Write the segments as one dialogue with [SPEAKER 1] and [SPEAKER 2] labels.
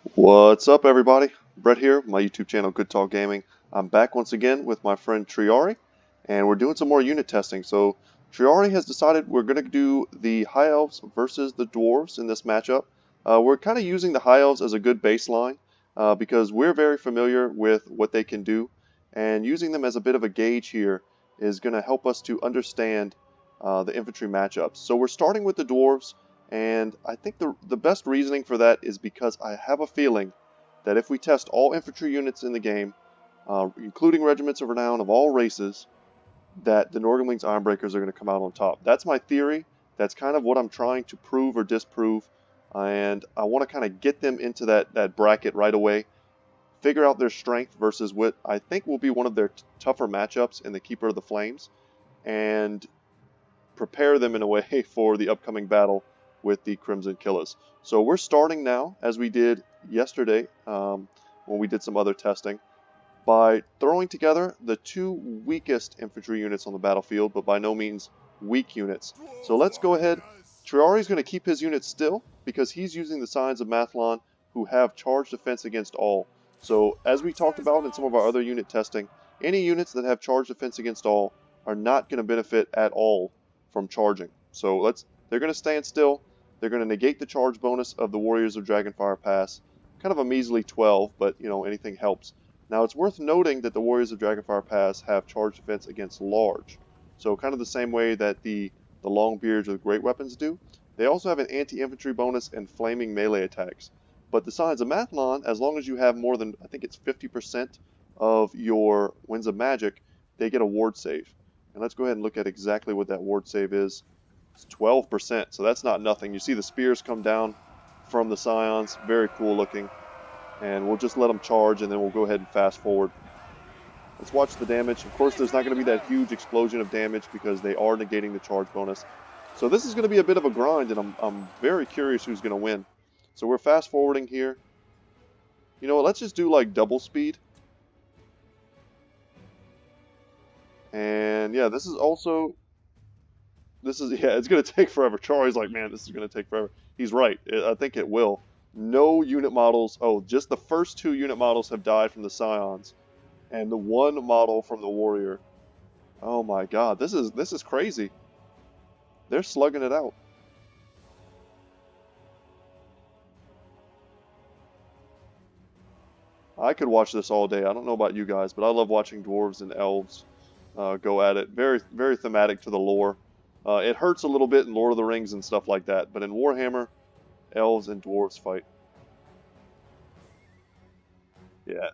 [SPEAKER 1] What's up, everybody? Brett here, my YouTube channel, Good Talk Gaming. I'm back once again with my friend Triiari, and we're doing some more unit testing. So, Triiari has decided we're going to do the High Elves versus the Dwarves in this matchup. We're kind of using the High Elves as a good baseline because we're very familiar with what they can do, and using them as a bit of a gauge here is going to help us to understand the infantry matchups. So, we're starting with the Dwarves. And I think the best reasoning for that is because I have a feeling that if we test all infantry units in the game, including regiments of renown of all races, that the Norgenlings Ironbreakers are going to come out on top. That's my theory. That's kind of what I'm trying to prove or disprove. And I want to kind of get them into that bracket right away, figure out their strength versus what I think will be one of their tougher matchups in the Keeper of the Flames, and prepare them in a way for the upcoming battle with the Crimson Killers. So we're starting now, as we did yesterday when we did some other testing, by throwing together the two weakest infantry units on the battlefield, but by no means weak units. So let's go ahead. Triiari's going to keep his units still because he's using the Signs of Mathlon, who have charge defense against all. So as we talked about in some of our other unit testing, any units that have charge defense against all are not going to benefit at all from charging. So they're going to stand still. They're going to negate the charge bonus of the Warriors of Dragonfire Pass. Kind of a measly 12, but anything helps. Now it's worth noting that the Warriors of Dragonfire Pass have charge defense against large. So kind of the same way that the Longbeards or the Great Weapons do. They also have an anti-infantry bonus and flaming melee attacks. But the Signs of Mathlon, as long as you have more than, I think it's 50% of your Winds of Magic, they get a ward save. And let's go ahead and look at exactly what that ward save is. It's 12%, so that's not nothing. You see the spears come down from the Scions, very cool looking. And we'll just let them charge, and then we'll go ahead and fast forward. Let's watch the damage. Of course, there's not going to be that huge explosion of damage because they are negating the charge bonus. So this is going to be a bit of a grind, and I'm very curious who's going to win. So we're fast forwarding here. You know what, let's just do like double speed. And yeah, it's going to take forever. Charlie's like, man, this is going to take forever. He's right. I think it will. No unit models. Oh, just the first two unit models have died from the Scions, and the one model from the Warrior. Oh my God, this is crazy. They're slugging it out. I could watch this all day. I don't know about you guys, but I love watching Dwarves and Elves go at it. Very, very thematic to the lore. It hurts a little bit in Lord of the Rings and stuff like that, but in Warhammer, Elves and Dwarves fight. Yeah.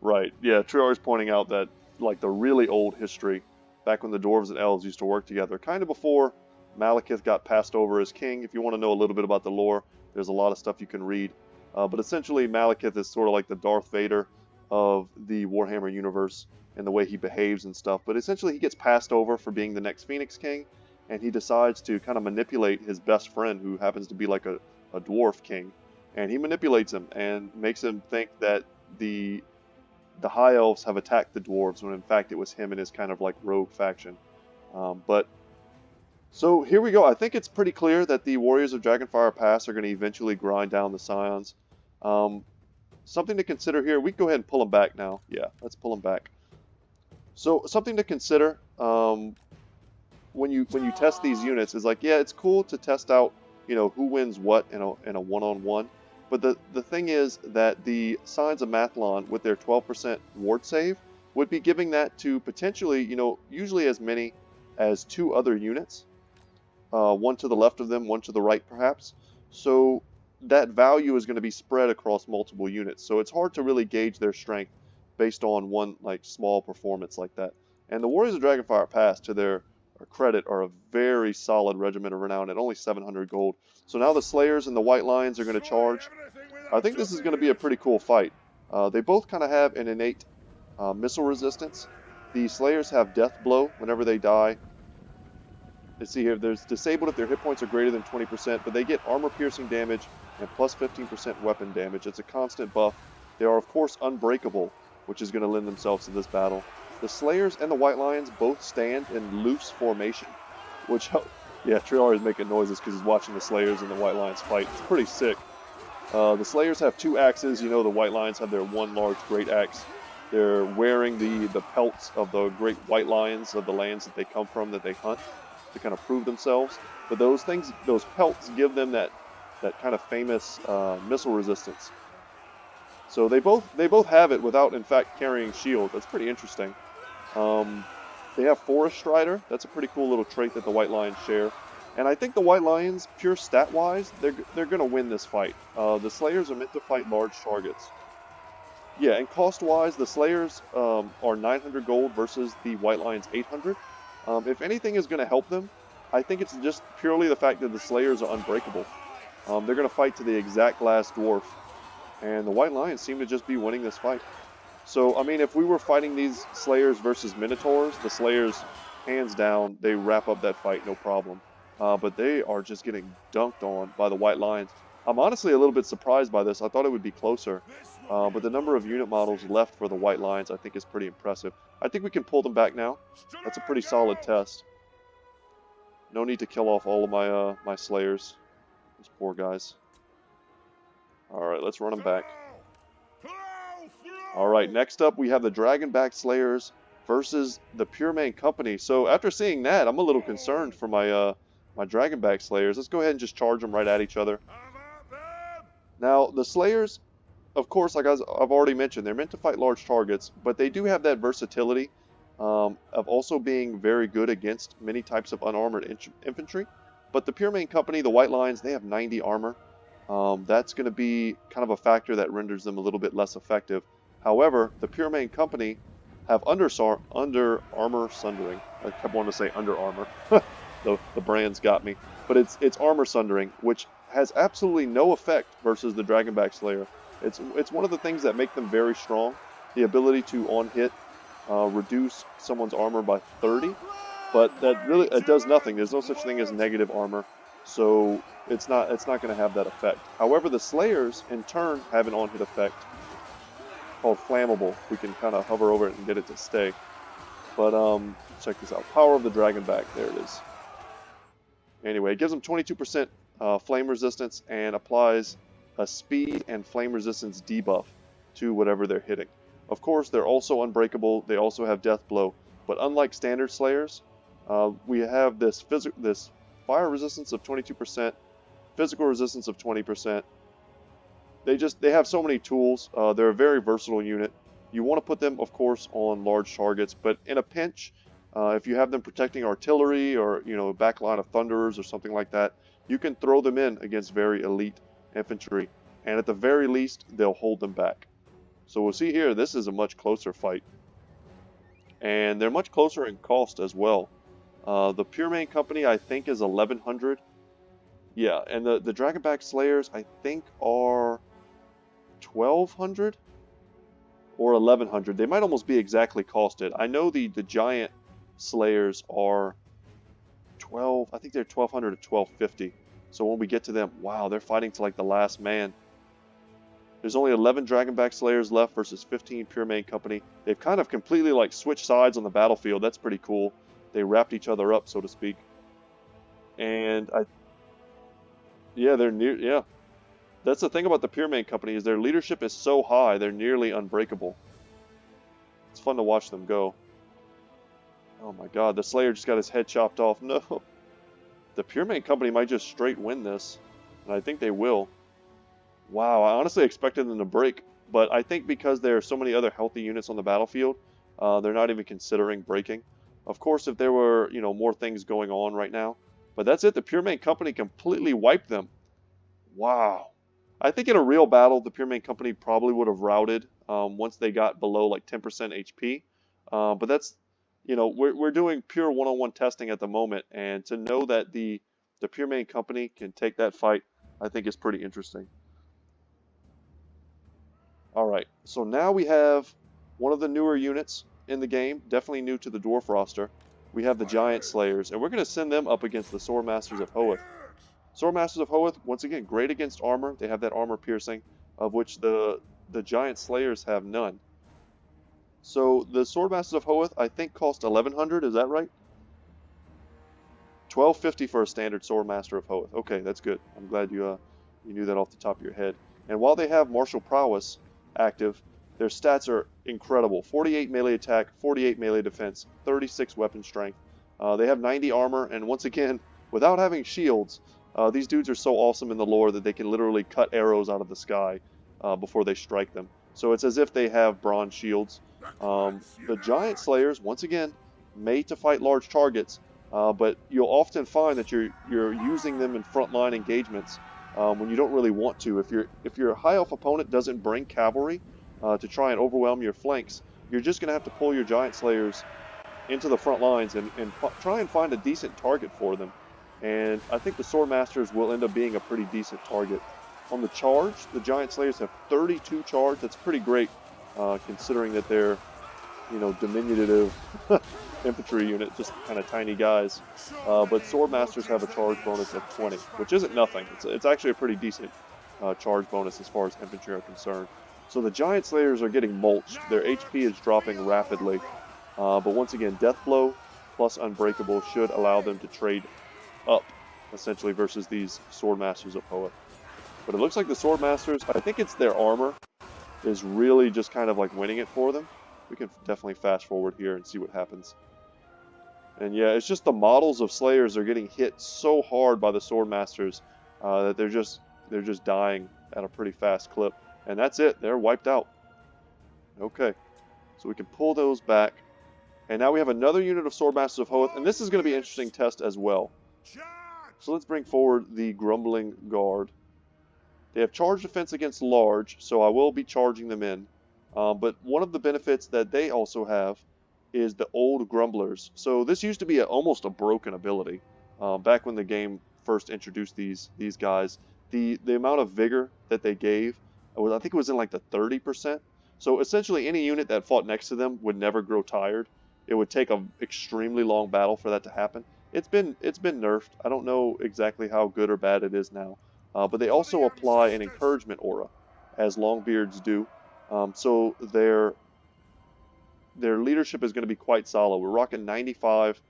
[SPEAKER 1] Right. Yeah, Triiari's pointing out that, like, the really old history, back when the Dwarves and Elves used to work together, kind of before Malekith got passed over as king. If you want to know a little bit about the lore, there's a lot of stuff you can read. But essentially, Malekith is sort of like the Darth Vader of the Warhammer universe and the way he behaves and stuff. But essentially, he gets passed over for being the next Phoenix King, and he decides to kind of manipulate his best friend, who happens to be like a dwarf king. And he manipulates him and makes him think that the High Elves have attacked the Dwarves, when in fact it was him and his kind of like rogue faction. So here we go. I think it's pretty clear that the Warriors of Dragonfire Pass are going to eventually grind down the Scions. Something to consider here. We can go ahead and pull them back now. Yeah, let's pull them back. So something to consider when you test these units is like, yeah, it's cool to test out who wins what in a one-on-one. But the thing is that the Signs of Mathlon, with their 12% ward save, would be giving that to potentially, usually as many as two other units. One to the left of them, one to the right perhaps. So that value is going to be spread across multiple units. So it's hard to really gauge their strength based on one like small performance like that. And the Warriors of Dragonfire Pass, to their credit, are a very solid regiment of renown at only 700 gold. So now the Slayers and the White Lions are going to charge. I think this is going to be a pretty cool fight. They both kind of have an innate missile resistance. The Slayers have Death Blow whenever they die. Let's see here, there's disabled if their hit points are greater than 20%, but they get armor-piercing damage and plus 15% weapon damage. It's a constant buff. They are, of course, unbreakable, which is going to lend themselves to this battle. The Slayers and the White Lions both stand in loose formation, which Yeah, Triiari is making noises because he's watching the Slayers and the White Lions fight. It's pretty sick. The Slayers have 2 axes. You know, the White Lions have their 1 large great axe. They're wearing the pelts of the great White Lions of the lands that they come from, that they hunt, to kind of prove themselves. But those things, those pelts, give them that kind of famous missile resistance. So they both have it without, in fact, carrying shield. That's pretty interesting. They have Forest Strider. That's a pretty cool little trait that the White Lions share. And I think the White Lions, pure stat-wise, they're going to win this fight. The Slayers are meant to fight large targets. Yeah, and cost-wise, the Slayers are 900 gold versus the White Lions 800. If anything is going to help them, I think it's just purely the fact that the Slayers are unbreakable. They're going to fight to the exact last dwarf. And the White Lions seem to just be winning this fight. So, I mean, if we were fighting these Slayers versus Minotaurs, the Slayers, hands down, they wrap up that fight, no problem. But they are just getting dunked on by the White Lions. I'm honestly a little bit surprised by this. I thought it would be closer. But the number of unit models left for the White Lions, I think, is pretty impressive. I think we can pull them back now. That's a pretty solid test. No need to kill off all of my Slayers. Those poor guys. Alright, let's run them back. Alright, next up we have the Dragonback Slayers versus the Puremain Company. So after seeing that, I'm a little concerned for my my Dragonback Slayers. Let's go ahead and just charge them right at each other. Now, the Slayers, of course, like I've already mentioned, they're meant to fight large targets, but they do have that versatility of also being very good against many types of unarmored infantry. But the Puremain Company, the White Lions, they have 90 armor. That's going to be kind of a factor that renders them a little bit less effective. However, the Puremain Company have under armor sundering. I kept wanting to say under armor. The brands got me. But it's armor sundering, which has absolutely no effect versus the Dragonback Slayer. It's one of the things that make them very strong. The ability to on hit reduce someone's armor by 30, but it does nothing. There's no such thing as negative armor, so it's not going to have that effect. However, the Slayers in turn have an on hit effect called Flammable. We can kind of hover over it and get it to stay. But check this out. Power of the Dragonback. There it is. Anyway, it gives them 22% flame resistance and applies a speed and flame resistance debuff to whatever they're hitting. Of course, they're also unbreakable. They also have Death Blow. But unlike standard Slayers, we have this fire resistance of 22%, physical resistance of 20%. They have so many tools. They're a very versatile unit. You want to put them, of course, on large targets, but in a pinch, if you have them protecting artillery or a back line of thunderers or something like that, you can throw them in against very elite infantry, and at the very least, they'll hold them back. So we'll see here, this is a much closer fight, and they're much closer in cost as well. The Puremain Company, I think, is 1100. Yeah, and the Dragonback Slayers, I think, are 1200 or 1100. They might almost be exactly costed. I know the giant Slayers are 12. I think they're 1200 to 1250. So when we get to them, wow, they're fighting to like the last man. There's only 11 Dragonback Slayers left versus 15 Puremain Company. They've kind of completely like switched sides on the battlefield. That's pretty cool. They wrapped each other up, so to speak. And yeah, they're near. Yeah, that's the thing about the Puremain Company is their leadership is so high, they're nearly unbreakable. It's fun to watch them go. Oh my God, the Slayer just got his head chopped off. No, the Puremain Company might just straight win this, and I think they will. Wow, I honestly expected them to break, but I think because there are so many other healthy units on the battlefield, they're not even considering breaking. Of course, if there were, more things going on right now, but that's it. The Puremain Company completely wiped them. Wow. I think in a real battle, the Puremain Company probably would have routed once they got below like 10% HP. But that's, we're doing pure one-on-one testing at the moment, and to know that the Puremain Company can take that fight, I think is pretty interesting. Alright, so now we have one of the newer units in the game, definitely new to the Dwarf roster. We have the Giant Slayers, and we're going to send them up against the Swordmasters of Hoeth. Swordmasters of Hoeth, once again, great against armor. They have that armor piercing, of which the Giant Slayers have none. So the Swordmasters of Hoeth, I think, cost 1100, is that right? 1250 for a standard Swordmaster of Hoeth. Okay, that's good. I'm glad you knew that off the top of your head. And while they have Martial Prowess active, their stats are incredible. 48 melee attack, 48 melee defense, 36 weapon strength. They have 90 armor, and once again, without having shields, these dudes are so awesome in the lore that they can literally cut arrows out of the sky before they strike them. So it's as if they have bronze shields. The Giant Slayers, once again, made to fight large targets, but you'll often find that you're using them in frontline engagements when you don't really want to. If your high elf opponent doesn't bring cavalry to try and overwhelm your flanks, you're just going to have to pull your Giant Slayers into the front lines and try and find a decent target for them. And I think the Swordmasters will end up being a pretty decent target. On the charge, the Giant Slayers have 32 charge. That's pretty great, considering that they're, diminutive infantry unit, just kind of tiny guys. But Swordmasters have a charge bonus of 20, which isn't nothing. It's actually a pretty decent charge bonus as far as infantry are concerned. So the Giant Slayers are getting mulched. Their HP is dropping rapidly. But once again, Deathblow plus Unbreakable should allow them to trade up, essentially, versus these Swordmasters of Hoeth. But it looks like the Swordmasters, I think it's their armor, is really just kind of like winning it for them. We can definitely fast forward here and see what happens. And yeah, it's just the models of Slayers are getting hit so hard by the Swordmasters that they're just dying at a pretty fast clip. And that's it. They're wiped out. Okay. So we can pull those back. And now we have another unit of Swordmasters of Hoeth. And this is going to be an interesting test as well. So let's bring forward the Grumbling Guard. They have charge defense against large, so I will be charging them in. But one of the benefits that they also have is the Old Grumblers. So this used to be almost a broken ability. Back when the game first introduced these guys, the amount of vigor that they gave, I think it was in like the 30%. So essentially any unit that fought next to them would never grow tired. It would take an extremely long battle for that to happen. It's been nerfed. I don't know exactly how good or bad it is now. But they also apply an encouragement aura, as Longbeards do. So their leadership is going to be quite solid. We're rocking 95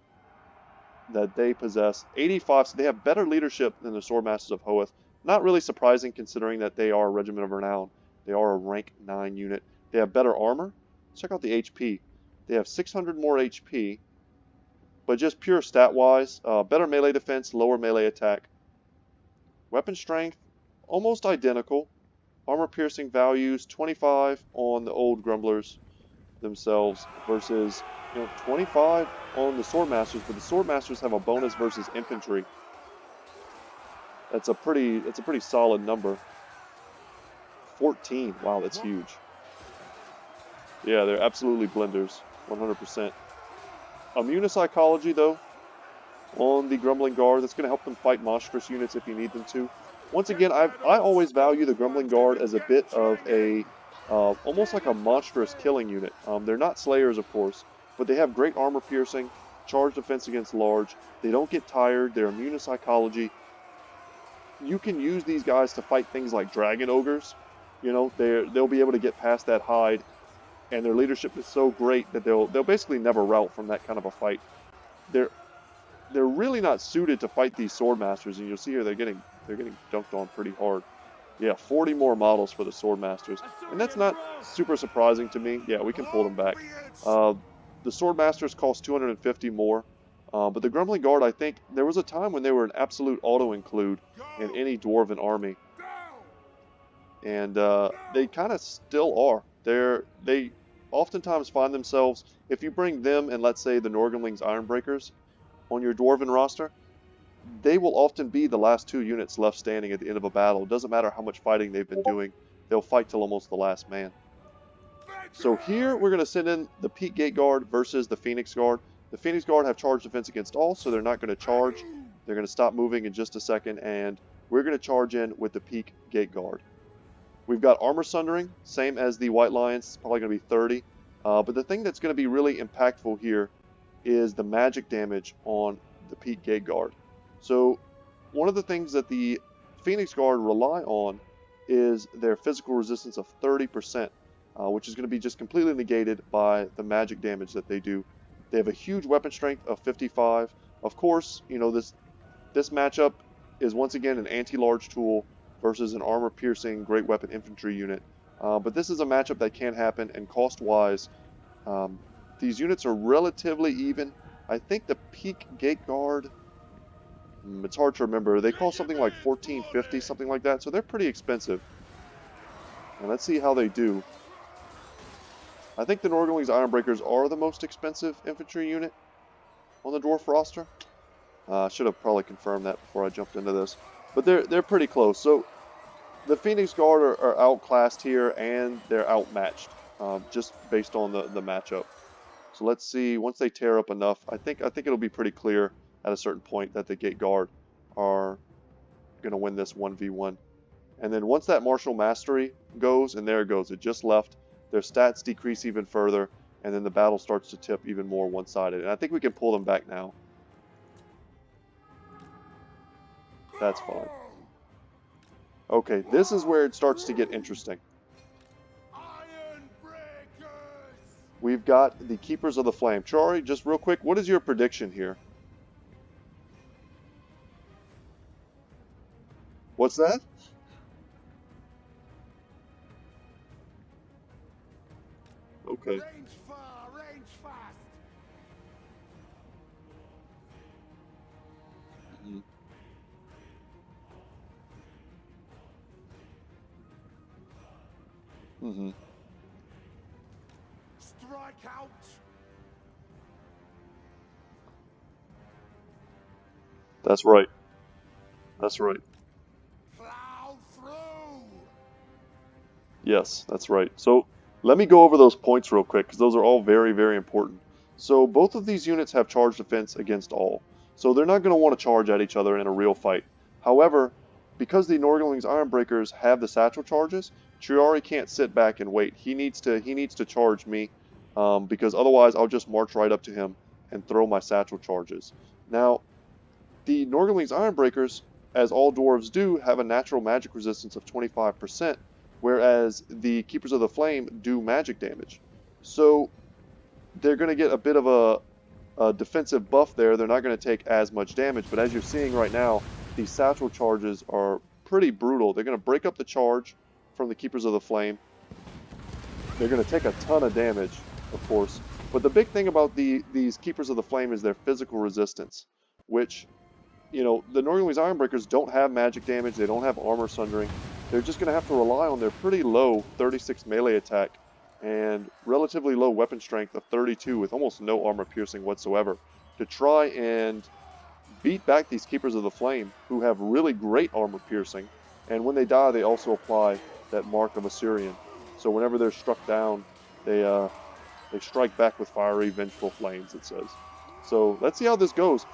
[SPEAKER 1] that they possess. 85, so they have better leadership than the Swordmasters of Hoeth. Not really surprising considering that they are a Regiment of Renown. They are a rank 9 unit. They have better armor. Check out the HP. They have 600 more HP, but just pure stat-wise, better melee defense, lower melee attack. Weapon strength, almost identical. Armor piercing values, 25 on the Old Grumblers themselves versus 25 on the Swordmasters, but the Swordmasters have a bonus versus infantry. That's a pretty solid number. 14, wow, that's huge. Yeah, they're absolutely blenders, 100%. Immunopsychology though, on the Grumbling Guard, that's going to help them fight monstrous units if you need them to. Once again, I always value the Grumbling Guard as a bit of a, almost like a monstrous killing unit. They're not Slayers, of course, but they have great armor piercing, charge defense against large. They don't get tired. They're immune to psychology. You can use these guys to fight things like Dragon Ogres. They'll be able to get past that hide, and their leadership is so great that they'll basically never rout from that kind of a fight. They're really not suited to fight these Swordmasters, and you'll see here they're getting dunked on pretty hard. Yeah, 40 more models for the Swordmasters, and that's not super surprising to me. Yeah, we can pull them back. The Swordmasters cost 250 more, but the Grumbling Guard, I think there was a time when they were an absolute auto-include in any Dwarven army, and they kind of still are. They oftentimes find themselves, if you bring them and let's say the Norgamling's Ironbreakers on your Dwarven roster, they will often be the last 2 units left standing at the end of a battle. It doesn't matter how much fighting they've been doing. They'll fight till almost the last man. So here we're going to send in the Peak Gate Guard versus the Phoenix Guard. The Phoenix Guard have charge defense against all, so they're not going to charge. They're going to stop moving in just a second, and we're going to charge in with the Peak Gate Guard. We've got Armor Sundering, same as the White Lions. It's probably going to be 30. But the thing that's going to be really impactful here is the magic damage on the Peak Gate Guard. So one of the things that the Phoenix Guard rely on is their physical resistance of 30%, which is going to be just completely negated by the magic damage that they do. They have a huge weapon strength of 55, Of course, you know, this matchup is once again an anti-large tool versus an armor-piercing great weapon infantry unit. But this is a matchup that can happen, and cost-wise, these units are relatively even. I think the peak gate guard, it's hard to remember. They cost something like 1450, something like that, so they're pretty expensive. And let's see how they do. I think the Nordling's Ironbreakers are the most expensive infantry unit on the dwarf roster. I should have probably confirmed that before I jumped into this. But they're pretty close. So the Phoenix Guard are outclassed here, and they're outmatched, just based on the matchup. So let's see, once they tear up enough, I think it'll be pretty clear at a certain point that the Gate Guard are going to win this 1v1. And then once that Martial Mastery goes, and there it goes, it just left, their stats decrease even further, and then the battle starts to tip even more one-sided. And I think we can pull them back now. That's fine. Okay, this is where it starts to get interesting. We've got the Keepers of the Flame. Triiari, just real quick, what is your prediction here? What's that? Okay.
[SPEAKER 2] Range far, range fast.
[SPEAKER 1] Mhm. Mhm.
[SPEAKER 2] Strike out.
[SPEAKER 1] That's right. That's right.
[SPEAKER 2] Plow through.
[SPEAKER 1] Yes, that's right. So let me go over those points real quick, because those are all very, very important. So both of these units have charge defense against all. So they're not going to want to charge at each other in a real fight. However, because the Nordling's Ironbreakers have the satchel charges, Triiari can't sit back and wait. He needs to charge me, because otherwise I'll just march right up to him and throw my satchel charges. Now, the Nordling's Ironbreakers, as all dwarves do, have a natural magic resistance of 25%, whereas the Keepers of the Flame do magic damage. So they're going to get a bit of a defensive buff there. They're not going to take as much damage, but as you're seeing right now, these satchel charges are pretty brutal. They're going to break up the charge from the Keepers of the Flame. They're going to take a ton of damage, of course. But the big thing about these Keepers of the Flame is their physical resistance, which, you know, the Nordling's Ironbreakers don't have magic damage. They don't have armor sundering. They're just going to have to rely on their pretty low 36 melee attack and relatively low weapon strength of 32 with almost no armor piercing whatsoever to try and beat back these Keepers of the Flame, who have really great armor piercing. And when they die, they also apply that mark of Assyrian. So whenever they're struck down, they strike back with fiery, vengeful flames, it says. So let's see how this goes.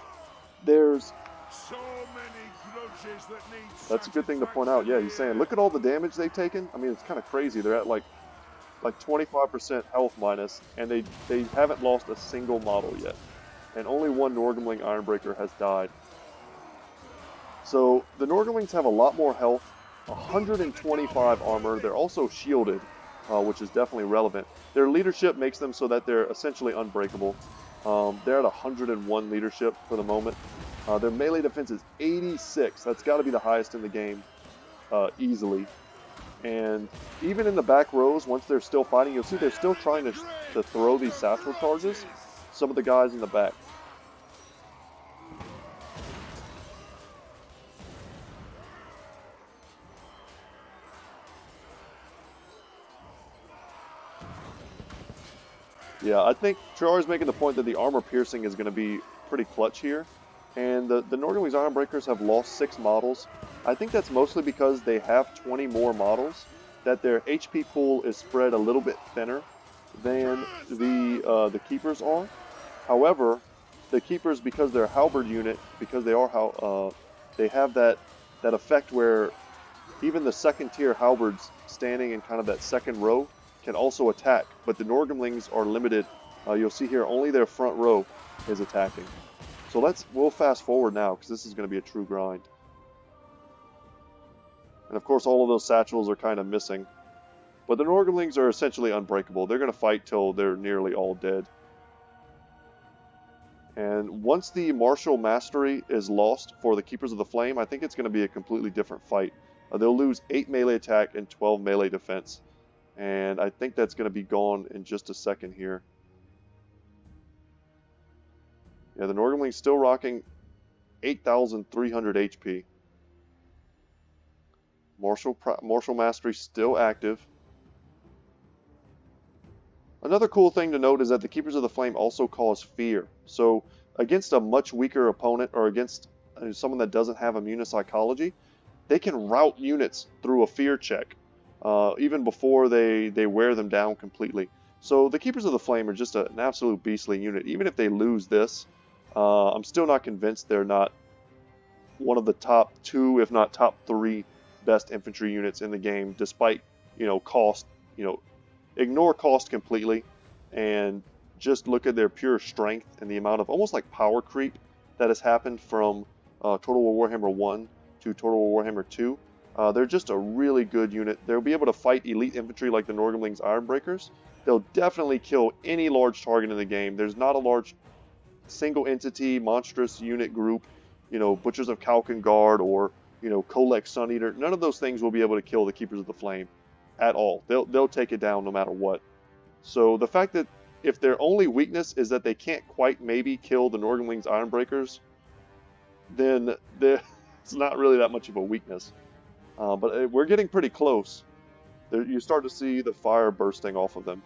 [SPEAKER 1] There's
[SPEAKER 2] So many grudges that need.
[SPEAKER 1] That's a good thing to point out. Yeah, he's saying, look at all the damage they've taken. I mean, it's kind of crazy. They're at like 25% health minus, and they haven't lost a single model yet. And only one Nordling Ironbreaker has died. So the Nordlings have a lot more health, 125 armor. They're also shielded, which is definitely relevant. Their leadership makes them so that they're essentially unbreakable. They're at 101 leadership for the moment. Their melee defense is 86. That's got to be the highest in the game, easily. And even in the back rows, once they're still fighting, you'll see they're still trying to throw these satchel charges. Some of the guys in the back. Yeah, I think Triiari's making the point that the armor piercing is going to be pretty clutch here. And the Nordling's Ironbreakers have lost 6 models. I think that's mostly because they have 20 more models, that their HP pool is spread a little bit thinner than the Keepers are. However, the Keepers, because they're a halberd unit, because they have that effect where even the second tier halberds standing in kind of that second row can also attack, but the Nordlings are limited. You'll see here only their front row is attacking. So we'll fast forward now, because this is going to be a true grind. And of course all of those satchels are kind of missing. But the Nordlings are essentially unbreakable. They're going to fight till they're nearly all dead. And once the martial mastery is lost for the Keepers of the Flame, I think it's going to be a completely different fight. They'll lose 8 melee attack and 12 melee defense. And I think that's going to be gone in just a second here. Yeah, the Norgamling's still rocking 8,300 HP. Martial Mastery still active. Another cool thing to note is that the Keepers of the Flame also cause fear. So against a much weaker opponent or against someone that doesn't have immunopsychology, they can rout units through a fear check, even before they wear them down completely. So the Keepers of the Flame are just an absolute beastly unit. Even if they lose this, I'm still not convinced they're not one of the top 2, if not top 3 best infantry units in the game, despite, cost. Ignore cost completely and just look at their pure strength and the amount of almost like power creep that has happened from Total War Warhammer 1 to Total War Warhammer 2. They're just a really good unit. They'll be able to fight elite infantry like the Norgamling's Ironbreakers. They'll definitely kill any large target in the game. There's not a large single entity monstrous unit group, Butchers of Kalkengard or Kolek Sun Eater. None of those things will be able to kill the Keepers of the Flame at all. They'll take it down no matter what. So the fact that if their only weakness is that they can't quite maybe kill the Norgamling's Ironbreakers, then it's not really that much of a weakness. But we're getting pretty close. You start to see the fire bursting off of them.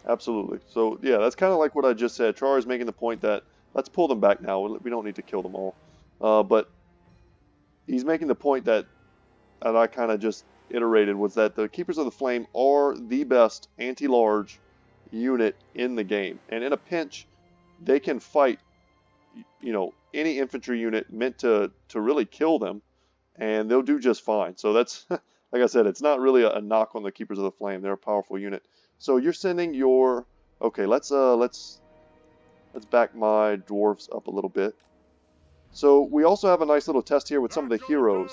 [SPEAKER 1] Absolutely. So yeah, that's kind of like what I just said. Triiari's making the point that let's pull them back now. We don't need to kill them all. But he's making the point that I kind of just iterated was that the Keepers of the Flame are the best anti-large unit in the game. And in a pinch, they can fight, any infantry unit meant to really kill them, and they'll do just fine. So that's, like I said, it's not really a knock on the Keepers of the Flame. They're a powerful unit. So you're sending your, okay, let's back my dwarves up a little bit. So we also have a nice little test here with some of the heroes.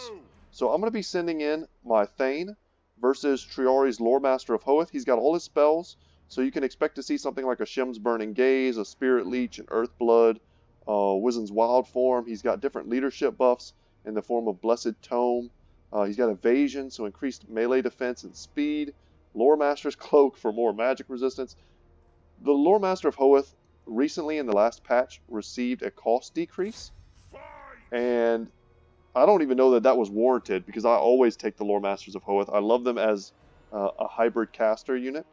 [SPEAKER 1] So I'm going to be sending in my Thane versus Triiari's Lore Master of Hoeth. He's got all his spells, so you can expect to see something like a Shim's Burning Gaze, a Spirit Leech, an Earth Blood, Wizen's Wild Form. He's got different leadership buffs in the form of Blessed Tome. He's got Evasion, so increased melee defense and speed. Lore Master's Cloak for more magic resistance. The Lore Master of Hoeth recently in the last patch received a cost decrease, and I don't even know that was warranted because I always take the Lore Masters of Hoeth. I love them as a hybrid caster unit.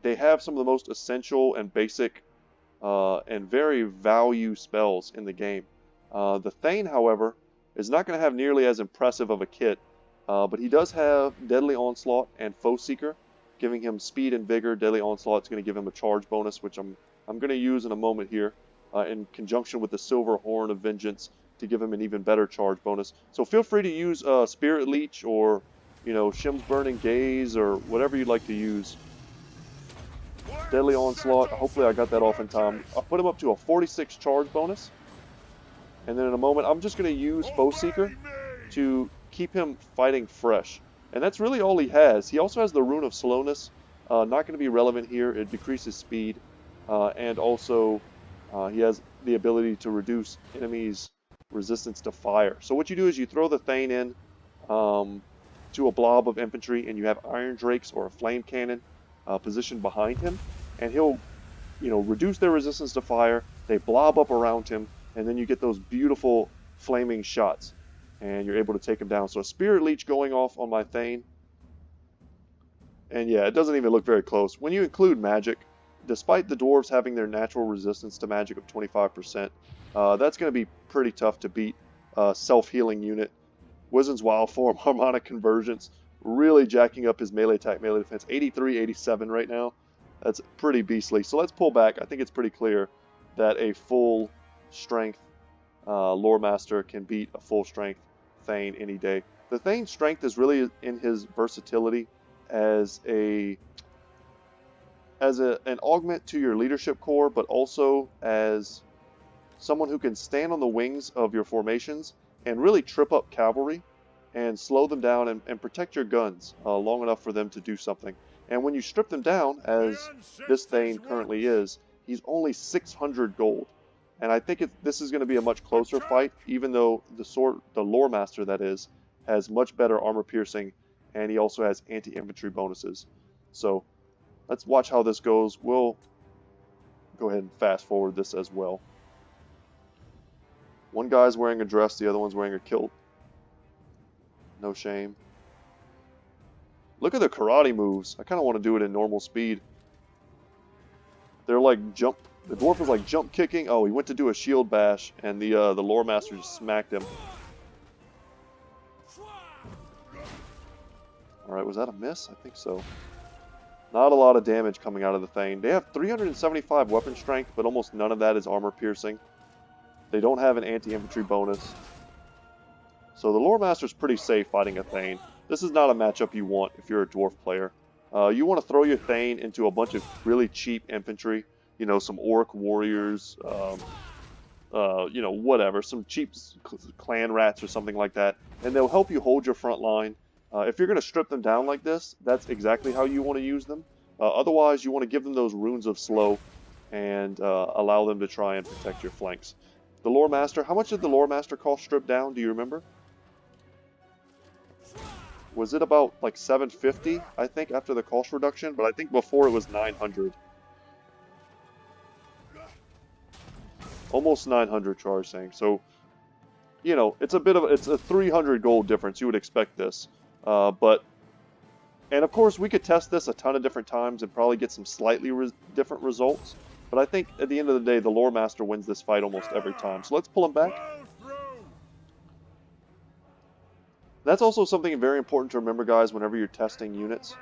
[SPEAKER 1] They have some of the most essential and basic and very value spells in the game. The Thane, however, is not going to have nearly as impressive of a kit, but he does have Deadly Onslaught and Foe Seeker, giving him speed and vigor. Deadly Onslaught is going to give him a charge bonus, which I'm going to use in a moment here, in conjunction with the Silver Horn of Vengeance to give him an even better charge bonus. So feel free to use Spirit Leech or, Shim's Burning Gaze or whatever you'd like to use. Deadly Onslaught, hopefully I got that off in time. I'll put him up to a 46 charge bonus. And then in a moment, I'm just going to use Foe Seeker to keep him fighting fresh. And that's really all he has. He also has the Rune of Slowness. Not going to be relevant here. It decreases speed. And also, he has the ability to reduce enemies' resistance to fire. So what you do is you throw the Thane in to a blob of infantry, and you have Iron Drakes or a Flame Cannon positioned behind him. And he'll, reduce their resistance to fire. They blob up around him, and then you get those beautiful flaming shots. And you're able to take him down. So a Spirit Leech going off on my Thane. And yeah, it doesn't even look very close. When you include magic, despite the Dwarves having their natural resistance to magic of 25%, that's going to be pretty tough to beat. Self-healing unit. Wizen's Wild Form, Harmonic Convergence, really jacking up his melee attack, melee defense. 83, 87 right now. That's pretty beastly. So let's pull back. I think it's pretty clear that a full strength Lore Master can beat a full strength Thane any day. The Thane's strength is really in his versatility as an augment to your leadership core, but also as someone who can stand on the wings of your formations and really trip up cavalry and slow them down and protect your guns long enough for them to do something. And when you strip them down, as this Thane currently is, he's only 600 gold. And I think this is going to be a much closer fight, even though the Lore Master, that is, has much better armor piercing, and he also has anti-infantry bonuses. So let's watch how this goes. We'll go ahead and fast forward this as well. One guy's wearing a dress, the other one's wearing a kilt. No shame. Look at the karate moves. I kind of want to do it in normal speed. They're like jump. The dwarf is like jump kicking. Oh, he went to do a shield bash, and the Lore Master just smacked him. Alright, was that a miss? I think so. Not a lot of damage coming out of the Thane. They have 375 weapon strength, but almost none of that is armor piercing. They don't have an anti-infantry bonus. So the Lore Master's pretty safe fighting a Thane. This is not a matchup you want if you're a dwarf player. You want to throw your Thane into a bunch of really cheap infantry. You know, some orc warriors, you know, whatever. Some cheap clan rats or something like that. And they'll help you hold your front line. If you're going to strip them down like this, that's exactly how you want to use them. Otherwise, you want to give them those runes of slow and allow them to try and protect your flanks. The Lore Master, how much did the Lore Master cost stripped down? Do you remember? Was it about like 750, I think, after the cost reduction? But I think before it was 900. Almost 900 charge saying. So, you know, it's a 300 gold difference. You would expect this. And of course, we could test this a ton of different times and probably get some slightly different results. But I think at the end of the day, the Lore Master wins this fight almost every time. So let's pull him back. That's also something very important to remember, guys, whenever you're testing units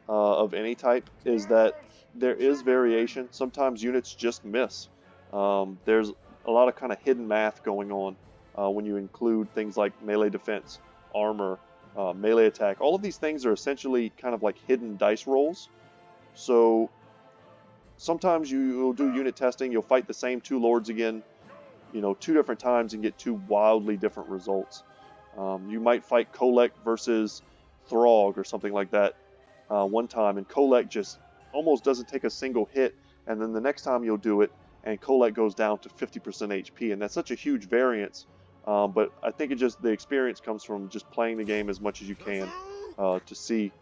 [SPEAKER 1] of any type, is that there is variation. Sometimes units just miss. There's a lot of kind of hidden math going on when you include things like melee defense, armor, melee attack. All of these things are essentially kind of like hidden dice rolls. So sometimes you'll do unit testing, you'll fight the same two lords again, you know, 2 different times and get 2 wildly different results. You might fight Kolek versus Throg or something like that one time, and Kolek just almost doesn't take a single hit, and then the next time you'll do it, and Kolek goes down to 50% HP, and that's such a huge variance. But I think the experience comes from just playing the game as much as you can to see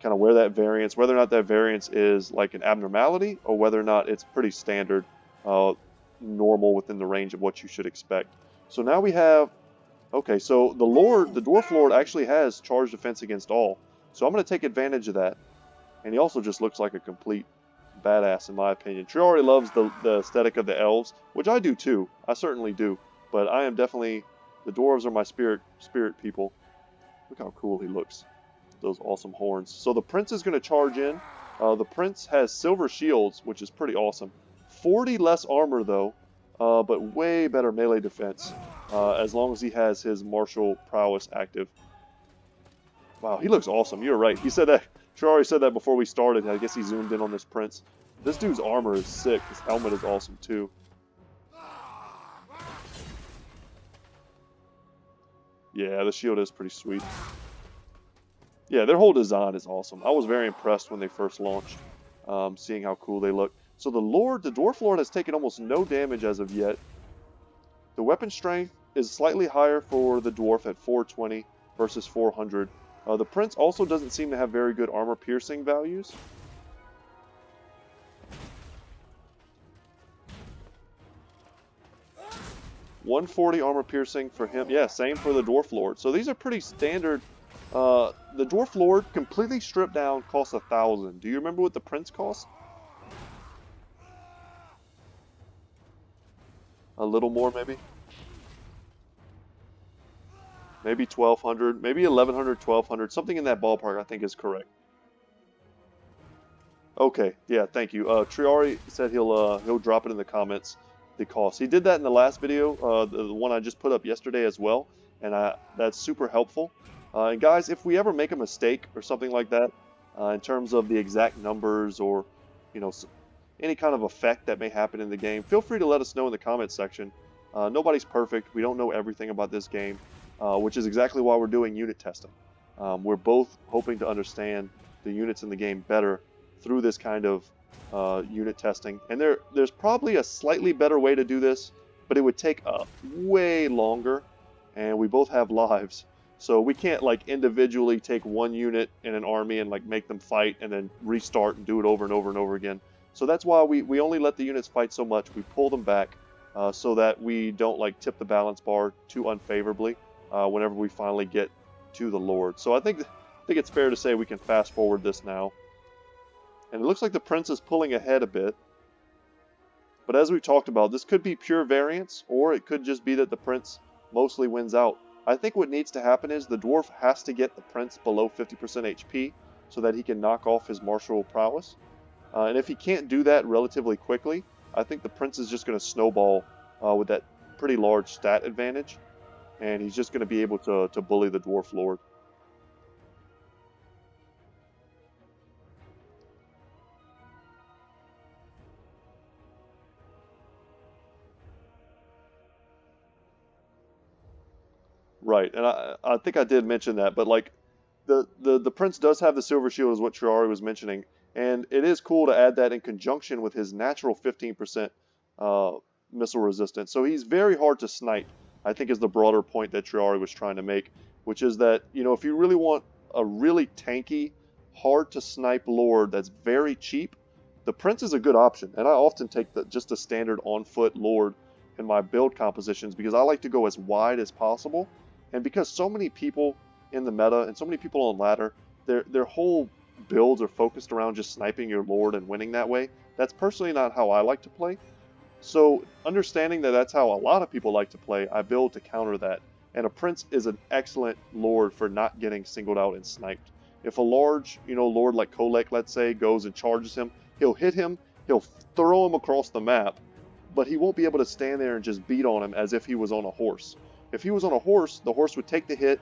[SPEAKER 1] kind of where that variance, whether or not that variance is like an abnormality, or whether or not it's pretty standard, normal within the range of what you should expect. So now we have, okay, so the Dwarf Lord actually has charge defense against all. So I'm going to take advantage of that. And he also just looks like a complete badass in my opinion. Triiari loves the aesthetic of the Elves, which I do too. I certainly do. But I am definitely, the Dwarves are my spirit people. Look how cool he looks. Those awesome horns. So the Prince is going to charge in. The Prince has silver shields, which is pretty awesome. 40 less armor though. But way better melee defense, as long as he has his martial prowess active. Wow, he looks awesome. You're right. He said that. Triiari said that before we started. I guess he zoomed in on this Prince. This dude's armor is sick. His helmet is awesome too. Yeah, the shield is pretty sweet. Yeah, their whole design is awesome. I was very impressed when they first launched, seeing how cool they look. So the Dwarf Lord has taken almost no damage as of yet. The weapon strength is slightly higher for the Dwarf at 420 versus 400. The Prince also doesn't seem to have very good armor piercing values. .140 armor piercing for him. Yeah, same for the Dwarf Lord. So these are pretty standard. The Dwarf Lord completely stripped down costs 1,000. Do you remember what the Prince cost? A little more, maybe? Maybe 1,200, maybe 1,100, 1,200, something in that ballpark I think is correct. Okay, yeah, thank you. Triiari said he'll drop it in the comments. the cost. He did that in the last video, the one I just put up yesterday as well, and that's super helpful. And guys, if we ever make a mistake or something like that, in terms of the exact numbers or, you know, any kind of effect that may happen in the game, feel free to let us know in the comments section. Nobody's perfect. We don't know everything about this game, which is exactly why we're doing unit testing. We're both hoping to understand the units in the game better through this kind of unit testing. And there's probably a slightly better way to do this, but it would take way longer, and we both have lives. So we can't like individually take one unit in an army and like make them fight and then restart and do it over and over and over again. So that's why we only let the units fight so much. We pull them back so that we don't like tip the balance bar too unfavorably whenever we finally get to the Lord. So I think it's fair to say we can fast forward this now. And it looks like the Prince is pulling ahead a bit. But as we talked about, this could be pure variance, or it could just be that the Prince mostly wins out. I think what needs to happen is the Dwarf has to get the Prince below 50% HP so that he can knock off his martial prowess. And if he can't do that relatively quickly, I think the Prince is just going to snowball with that pretty large stat advantage. And he's just going to be able to bully the Dwarf Lord. Right, and I think I did mention that, but like the Prince does have the Silver Shield, is what Triiari was mentioning, and it is cool to add that in conjunction with his natural 15% missile resistance. So he's very hard to snipe, I think, is the broader point that Triiari was trying to make, which is that, you know, if you really want a really tanky, hard to snipe Lord that's very cheap, the Prince is a good option, and I often take just a standard on-foot Lord in my build compositions because I like to go as wide as possible. And because so many people in the meta and so many people on ladder, their whole builds are focused around just sniping your Lord and winning that way. That's personally not how I like to play. So understanding that that's how a lot of people like to play, I build to counter that. And a Prince is an excellent Lord for not getting singled out and sniped. If a large, you know, Lord like Kolek, let's say, goes and charges him, he'll hit him, he'll throw him across the map, but he won't be able to stand there and just beat on him as if he was on a horse. If he was on a horse, the horse would take the hit,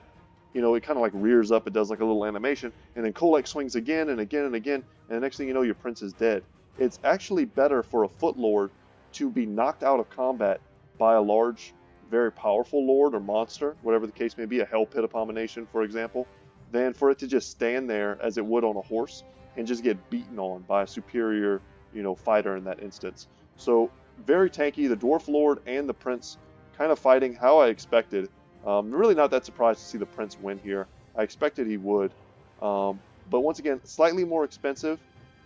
[SPEAKER 1] you know, it kind of like rears up, it does like a little animation, and then Kolek swings again and again and again, and the next thing you know, your Prince is dead. It's actually better for a foot Lord to be knocked out of combat by a large, very powerful Lord or monster, whatever the case may be, a Hell Pit Abomination, for example, than for it to just stand there as it would on a horse and just get beaten on by a superior, you know, fighter in that instance. So very tanky, the Dwarf Lord and the Prince kind of fighting how I expected. Really not that surprised to see the Prince win here. I expected he would. But once again, slightly more expensive,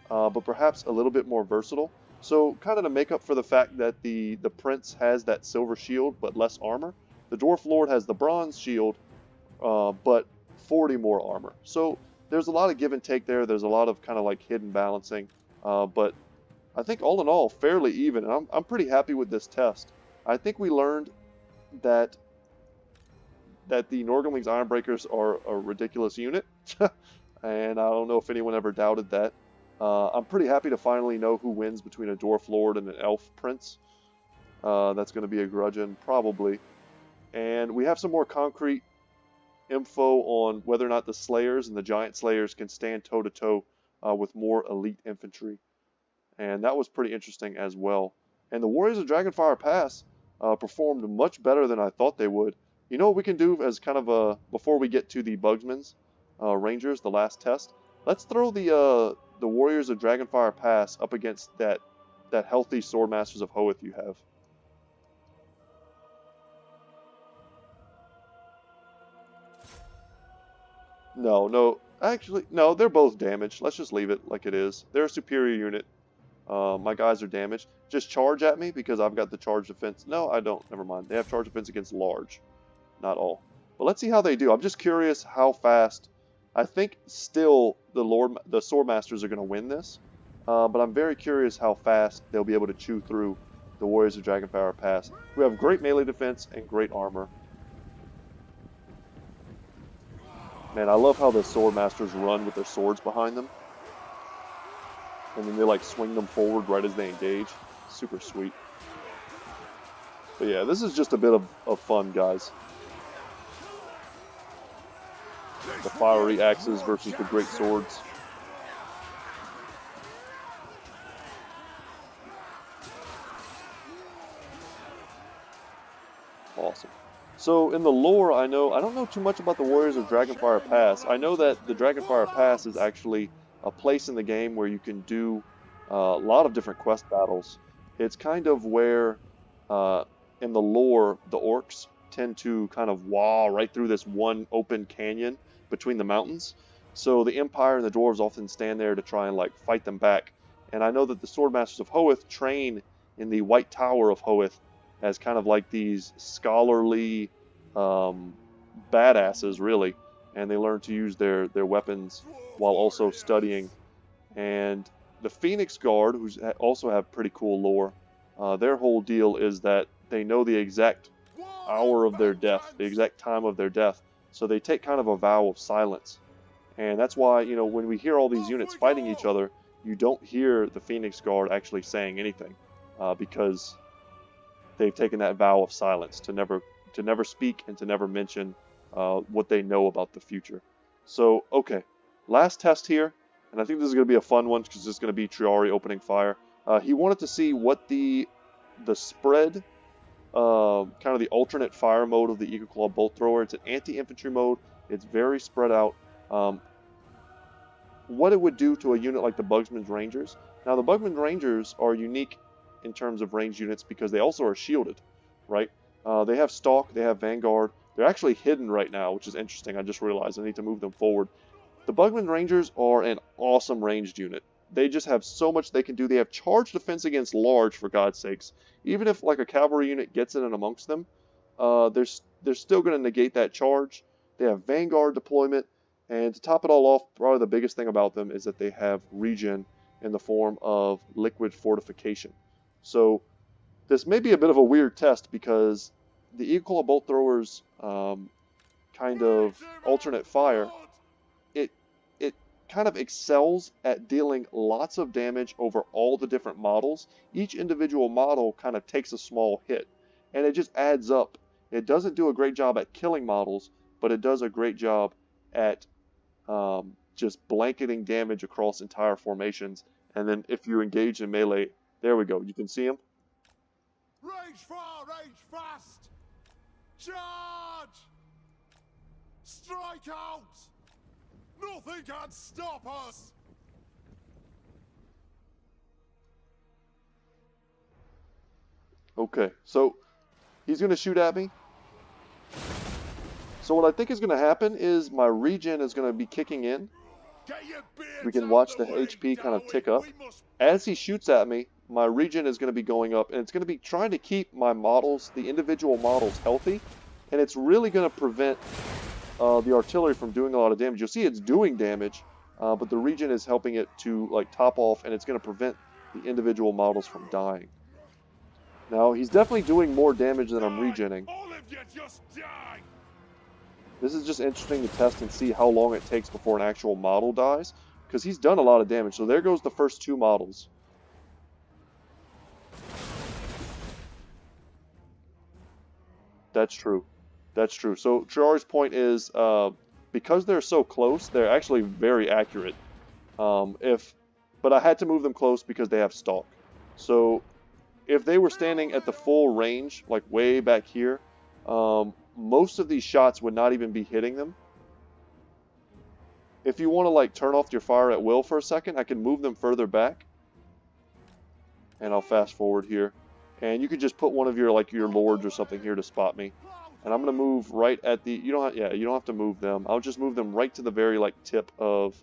[SPEAKER 1] but perhaps a little bit more versatile. So kind of to make up for the fact that the Prince has that silver shield but less armor, the Dwarf Lord has the bronze shield but 40 more armor. So there's a lot of give and take there. There's a lot of kind of like hidden balancing. But I think all in all, fairly even. And I'm pretty happy with this test. I think we learned that the Norgenling's Ironbreakers are a ridiculous unit, and I don't know if anyone ever doubted that. I'm pretty happy to finally know who wins between a Dwarf Lord and an Elf Prince. That's going to be a Grudgeon, probably. And we have some more concrete info on whether or not the Slayers and the Giant Slayers can stand toe-to-toe with more elite infantry. And that was pretty interesting as well. And the Warriors of Dragonfire Pass performed much better than I thought they would. You know what we can do as kind of a, before we get to the Bugsman's Rangers, the last test, let's throw the Warriors of Dragonfire Pass up against that healthy Swordmasters of Hoeth you have. No, actually, no, they're both damaged. Let's just leave it like it is. They're a superior unit. My guys are damaged. Just charge at me because I've got the charge defense. No, I don't. Never mind. They have charge defense against large. Not all. But let's see how they do. I'm just curious how fast. I think still the Swordmasters are going to win this. But I'm very curious how fast they'll be able to chew through the Warriors of Dragonfire Pass. We have great melee defense and great armor. Man, I love how the Swordmasters run with their swords behind them. And then they like swing them forward right as they engage. Super sweet. But yeah, this is just a bit of fun, guys. The fiery axes versus the great swords. Awesome. So in the lore, I don't know too much about the Warriors of Dragonfire Pass. I know that the Dragonfire Pass is actually a place in the game where you can do a lot of different quest battles. It's kind of where, uh, in the lore, the orcs tend to kind of right through this one open canyon between the mountains. So the Empire and the Dwarves often stand there to try and like fight them back. And I know that the Swordmasters of Hoeth train in the White Tower of Hoeth as kind of like these scholarly badasses, really, and they learn to use their weapons while also studying. And the Phoenix Guard, who also have pretty cool lore, their whole deal is that they know the exact hour of their death, the exact time of their death, so they take kind of a vow of silence. And that's why, you know, when we hear all these units fighting each other, you don't hear the Phoenix Guard actually saying anything, because they've taken that vow of silence to never speak and to never mention what they know about the future. So, okay, last test here, and I think this is going to be a fun one because this is going to be Triiari opening fire. He wanted to see what the spread, kind of the alternate fire mode of the Eagle Claw Bolt Thrower. It's an anti-infantry mode. It's very spread out. What it would do to a unit like the Bugsman's Rangers. Now, the Bugsman's Rangers are unique in terms of ranged units because they also are shielded, right? They have Stalk, they have Vanguard. They're actually hidden right now, which is interesting. I just realized I need to move them forward. The Bugman Rangers are an awesome ranged unit. They just have so much they can do. They have charge defense against large, for God's sakes. Even if like a cavalry unit gets in and amongst them, they're still going to negate that charge. They have Vanguard deployment, and to top it all off, probably the biggest thing about them is that they have regen in the form of liquid fortification. So this may be a bit of a weird test because the Eagle Bolt Throwers kind of alternate fire, it kind of excels at dealing lots of damage over all the different models. Each individual model kind of takes a small hit, and it just adds up. It doesn't do a great job at killing models, but it does a great job at just blanketing damage across entire formations. And then if you engage in melee, there we go. You can see them.
[SPEAKER 2] Range far, range fast! Charge! Strike out! Nothing can stop us!
[SPEAKER 1] Okay, so he's going to shoot at me. So what I think is going to happen is my regen is going to be kicking in. We can watch the HP kind of tick up. As he shoots at me, my regen is going to be going up, and it's going to be trying to keep my models, the individual models, healthy, and it's really going to prevent the artillery from doing a lot of damage. You'll see it's doing damage, but the regen is helping it to like top off, and it's going to prevent the individual models from dying. Now, he's definitely doing more damage than I'm regenning.
[SPEAKER 2] All of you just die!
[SPEAKER 1] This is just interesting to test and see how long it takes before an actual model dies, because he's done a lot of damage. So there goes the first two models. That's true. That's true. So Triiari's point is, because they're so close, they're actually very accurate. But I had to move them close because they have stalk. So if they were standing at the full range, like way back here, most of these shots would not even be hitting them. If you want to like turn off your fire at will for a second, I can move them further back. And I'll fast forward here. And you could just put one of your like your lords or something here to spot me. And I'm going to move right at the, you don't have to move them. I'll just move them right to the very like tip of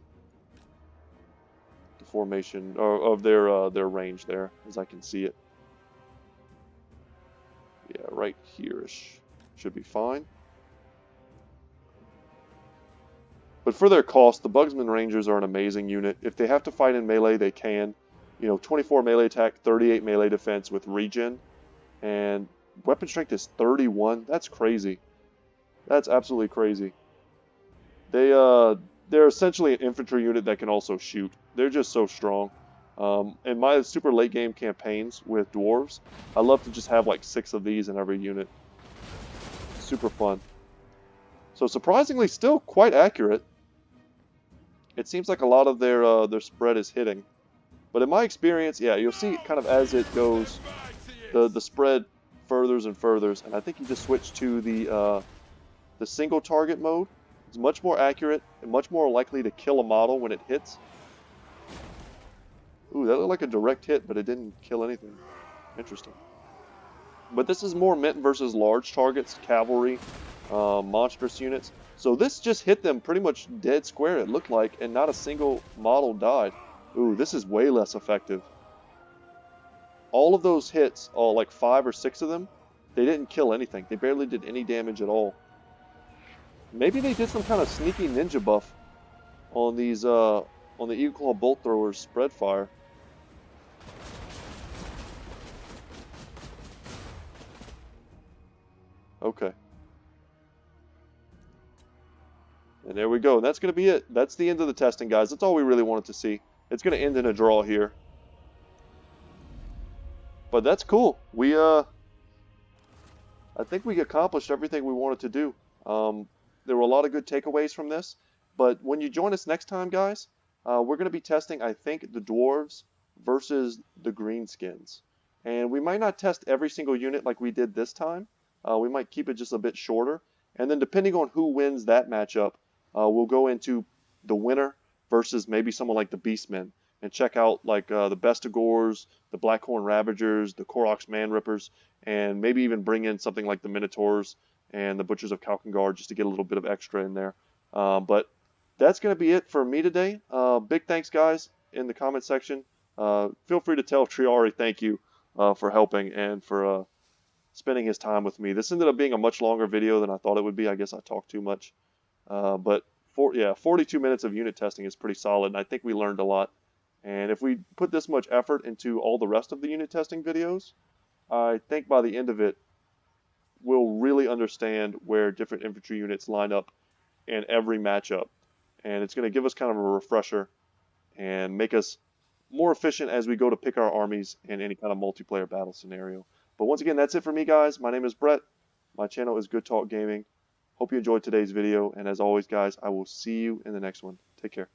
[SPEAKER 1] the formation, or of their range there, as I can see it. Yeah, right here-ish. Should be fine. But for their cost, the Bugsman Rangers are an amazing unit. If they have to fight in melee, they can. You know, 24 melee attack, 38 melee defense with regen. And weapon strength is 31. That's crazy. That's absolutely crazy. They're essentially an infantry unit that can also shoot. They're just so strong. In my super late game campaigns with Dwarves, I love to just have like 6 of these in every unit. Super fun. So surprisingly still quite accurate. It seems like a lot of their spread is hitting. But in my experience, yeah, you'll see kind of as it goes, the spread furthers and furthers, and I think you just switch to the single target mode. It's much more accurate and much more likely to kill a model when it hits. Ooh, that looked like a direct hit, but it didn't kill anything. Interesting. But this is more meant versus large targets, cavalry, monstrous units. So this just hit them pretty much dead square, it looked like, and not a single model died. Ooh, this is way less effective. All of those hits, like 5 or 6 of them, they didn't kill anything. They barely did any damage at all. Maybe they did some kind of sneaky ninja buff on these, on the Eagle Claw Bolt Throwers spread fire. Okay. And there we go. That's going to be it. That's the end of the testing, guys. That's all we really wanted to see. It's going to end in a draw here. But that's cool. I think we accomplished everything we wanted to do. There were a lot of good takeaways from this. But when you join us next time, guys, we're going to be testing, I think, the Dwarves versus the Greenskins. And we might not test every single unit like we did this time. We might keep it just a bit shorter. And then depending on who wins that matchup, we'll go into the winner versus maybe someone like the Beastmen and check out like the Bestigors, the Blackhorn Ravagers, the Koroks Manrippers, and maybe even bring in something like the Minotaurs and the Butchers of Kalkengard just to get a little bit of extra in there. But that's going to be it for me today. Big thanks, guys, in the comment section. Feel free to tell Triiari thank you for helping and for spending his time with me. This ended up being a much longer video than I thought it would be. I guess I talked too much. But 42 minutes of unit testing is pretty solid, and I think we learned a lot. And if we put this much effort into all the rest of the unit testing videos, I think by the end of it, we'll really understand where different infantry units line up in every matchup. And it's going to give us kind of a refresher and make us more efficient as we go to pick our armies in any kind of multiplayer battle scenario. But once again, that's it for me, guys. My name is Brett. My channel is Good Talk Gaming. Hope you enjoyed today's video. And as always, guys, I will see you in the next one. Take care.